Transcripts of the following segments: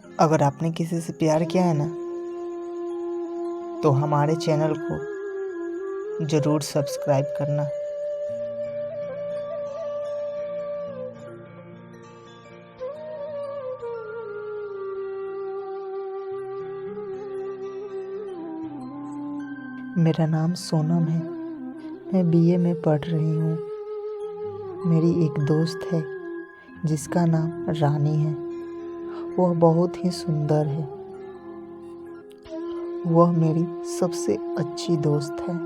अगर आपने किसी से प्यार किया है ना, तो हमारे चैनल को ज़रूर सब्सक्राइब करना। मेरा नाम सोनम है। मैं बीए में पढ़ रही हूँ। मेरी एक दोस्त है जिसका नाम रानी है। वह बहुत ही सुंदर है। वह मेरी सबसे अच्छी दोस्त है।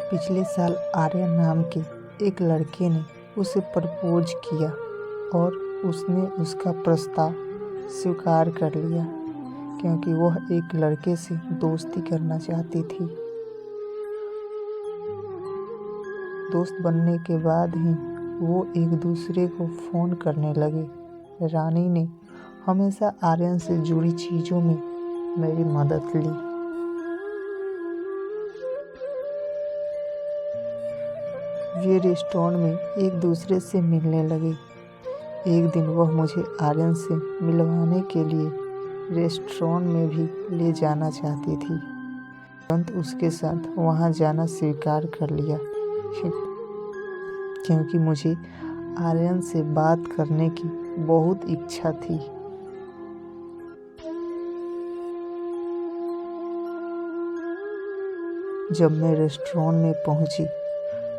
पिछले साल आर्यन नाम के एक लड़के ने उसे प्रपोज किया और उसने उसका प्रस्ताव स्वीकार कर लिया, क्योंकि वह एक लड़के से दोस्ती करना चाहती थी। दोस्त बनने के बाद ही वो एक दूसरे को फ़ोन करने लगे। रानी ने हमेशा आर्यन से जुड़ी चीज़ों में मेरी मदद ली। वे रेस्टोरेंट में एक दूसरे से मिलने लगे। एक दिन वह मुझे आर्यन से मिलवाने के लिए रेस्टोरेंट में भी ले जाना चाहती थी। तुरंत उसके साथ वहां जाना स्वीकार कर लिया, क्योंकि मुझे आर्यन से बात करने की बहुत इच्छा थी। जब मैं रेस्टोरेंट में पहुंची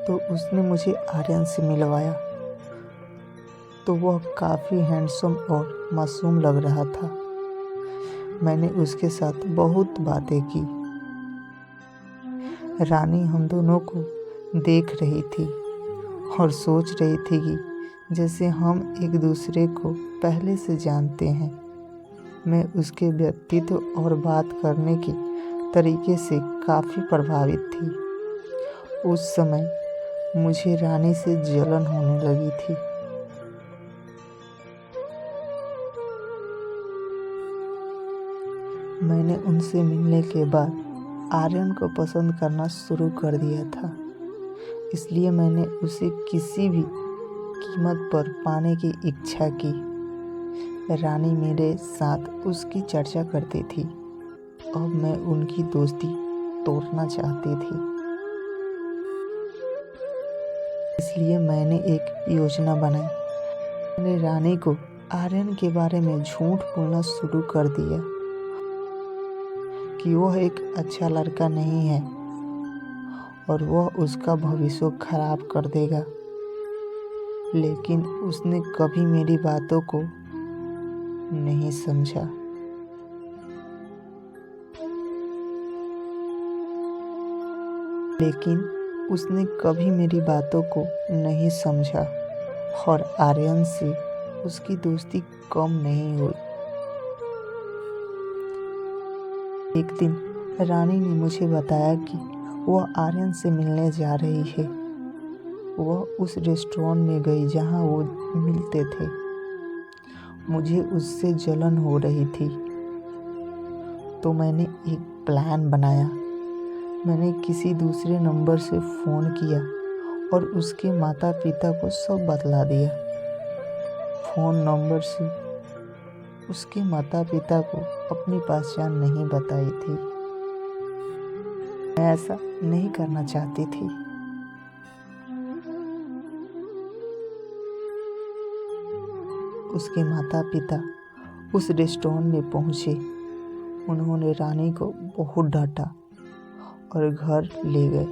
तो उसने मुझे आर्यन से मिलवाया, तो वह काफ़ी हैंडसम और मासूम लग रहा था। मैंने उसके साथ बहुत बातें की। रानी हम दोनों को देख रही थी और सोच रही थी कि जैसे हम एक दूसरे को पहले से जानते हैं। मैं उसके व्यक्तित्व और बात करने के तरीके से काफ़ी प्रभावित थी। उस समय मुझे रानी से जलन होने लगी थी। मैंने उनसे मिलने के बाद आर्यन को पसंद करना शुरू कर दिया था, इसलिए मैंने उसे किसी भी कीमत पर पाने की इच्छा की। रानी मेरे साथ उसकी चर्चा करती थी। अब मैं उनकी दोस्ती तोड़ना चाहती थी, इसलिए मैंने एक योजना बनाई। मैंने रानी को आर्यन के बारे में झूठ बोलना शुरू कर दिया कि वह एक अच्छा लड़का नहीं है और वह उसका भविष्य खराब कर देगा। लेकिन उसने कभी मेरी बातों को नहीं समझा। और आर्यन से उसकी दोस्ती कम नहीं हुई। एक दिन रानी ने मुझे बताया कि वह आर्यन से मिलने जा रही है। वह उस रेस्टोरेंट में गई जहां वो मिलते थे। मुझे उससे जलन हो रही थी, तो मैंने एक प्लान बनाया। मैंने किसी दूसरे नंबर से फ़ोन किया और उसके माता पिता को सब बतला दिया। फ़ोन नंबर से उसके माता पिता को अपनी पहचान नहीं बताई थी। मैं ऐसा नहीं करना चाहती थी। उसके माता पिता उस रेस्टोरेंट में पहुंचे। उन्होंने रानी को बहुत डांटा और घर ले गए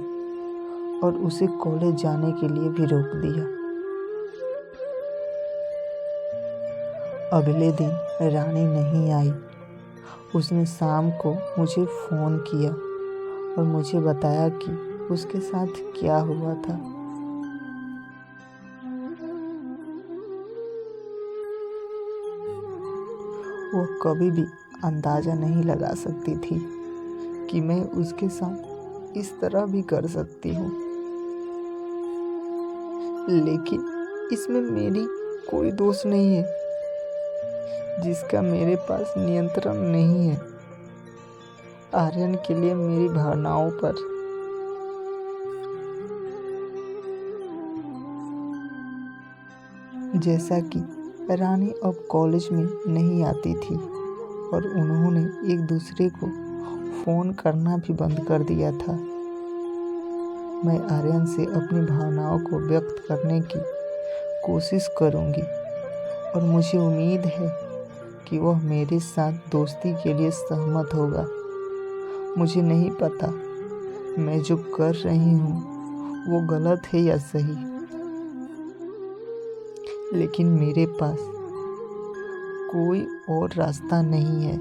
और उसे कॉलेज जाने के लिए भी रोक दिया। अगले दिन रानी नहीं आई। उसने शाम को मुझे फ़ोन किया और मुझे बताया कि उसके साथ क्या हुआ था। वो कभी भी अंदाज़ा नहीं लगा सकती थी कि मैं उसके साथ इस तरह भी कर सकती हूँ। लेकिन इसमें मेरी कोई दोष नहीं है, जिसका मेरे पास नियंत्रण नहीं है आर्यन के लिए मेरी भावनाओं पर। जैसा कि रानी अब कॉलेज में नहीं आती थी और उन्होंने एक दूसरे को फ़ोन करना भी बंद कर दिया था। मैं आर्यन से अपनी भावनाओं को व्यक्त करने की कोशिश करूँगी और मुझे उम्मीद है कि वह मेरे साथ दोस्ती के लिए सहमत होगा। मुझे नहीं पता मैं जो कर रही हूँ वो गलत है या सही, लेकिन मेरे पास कोई और रास्ता नहीं है।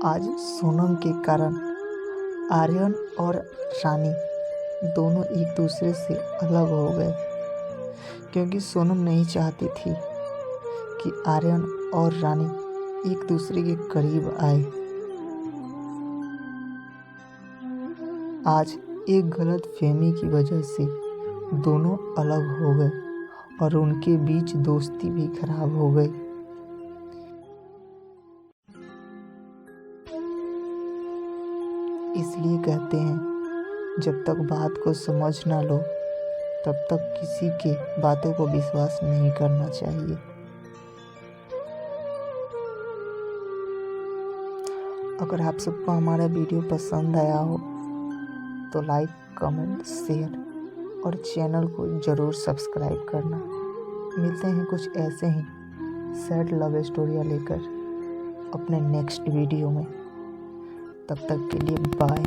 आज सोनम के कारण आर्यन और रानी दोनों एक दूसरे से अलग हो गए, क्योंकि सोनम नहीं चाहती थी कि आर्यन और रानी एक दूसरे के करीब आए। आज एक गलतफहमी की वजह से दोनों अलग हो गए और उनके बीच दोस्ती भी खराब हो गई। इसलिए कहते हैं, जब तक बात को समझ ना लो तब तक किसी के बातों को विश्वास नहीं करना चाहिए। अगर आप सबको हमारा वीडियो पसंद आया हो तो लाइक, कमेंट, शेयर और चैनल को ज़रूर सब्सक्राइब करना। मिलते हैं कुछ ऐसे ही सैड लव स्टोरियाँ लेकर अपने नेक्स्ट वीडियो में। तब तक के लिए बाय।